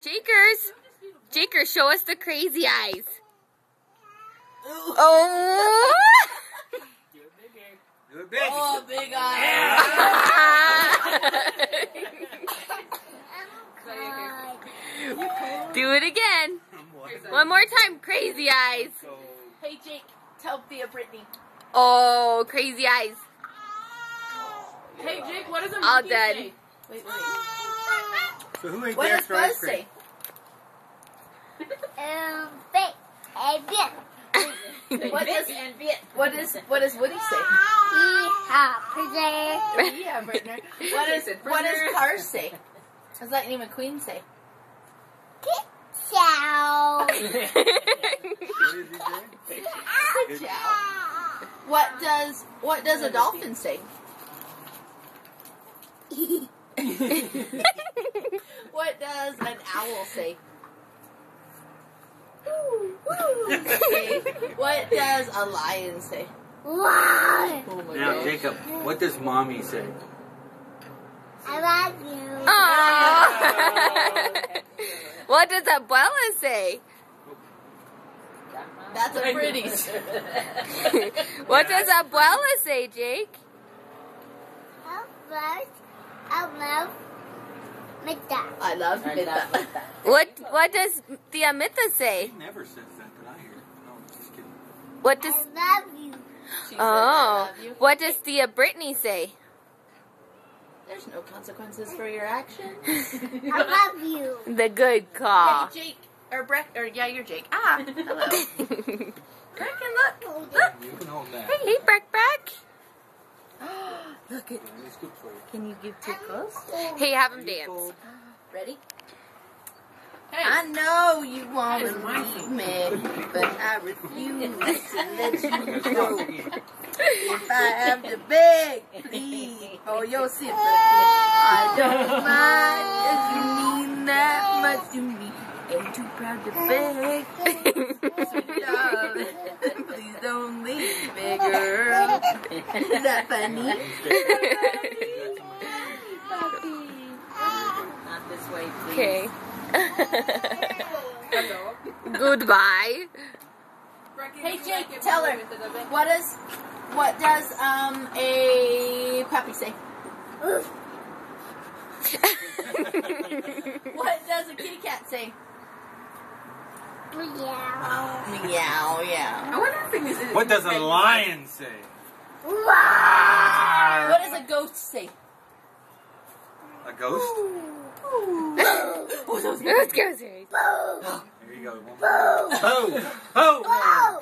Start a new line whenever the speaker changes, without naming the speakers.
Jakers, show us the crazy eyes. Oh!
Do it big.
Oh, big eyes.
Do it again. One more time. Crazy eyes.
Hey, Jake, tell Thea Brittany.
Oh, crazy eyes.
Hey, Jake, what does a
All
monkey
done.
say? Wait.
So who ate
What
the
does
extra
Buzz
ice cream?
say? What does Woody say? Yeah, Brittner. What does Cars say? What does Lightning McQueen say?
What did he say?
Good job. What does a dolphin say? What does an owl say? What does a lion say? Oh my
Now,
gosh.
Jacob, what does mommy say?
Aww. What does Abuela say?
That's a pretties.
What does Abuela say, Jake?
I love Mita.
What does Tia Mitha say?
He never says that I hear. No, just kidding.
What does
She said,
Oh,
I love you.
what does Tia Brittany say?
There's no consequences for your actions.
The good call.
Hey, Jake. Or yeah, you're Jake. Ah, hello. Brecken, look.
You can hold that.
Hey, Breck.
Look at.
Yeah, it's good for you.
Can you give too close?
Hey, have him dance.
Ready? Hey. I know you want to leave me, but I refuse to let you go. If I have to beg, please, for your sympathy, I don't mind, 'cause you mean that much to me. Ain't too proud to beg. Sweet darling, please don't leave me, girl. Is that funny? Not this way, please.
Okay. Goodbye.
Hey Jake, tell her. What does a puppy say? What does a kitty cat say? Meow, yeah.
I wonder if this is.
What does a lion say?
What does a ghost say?
A ghost?
Let's go, Siri.
There you go. Oh! Oh!
Oh,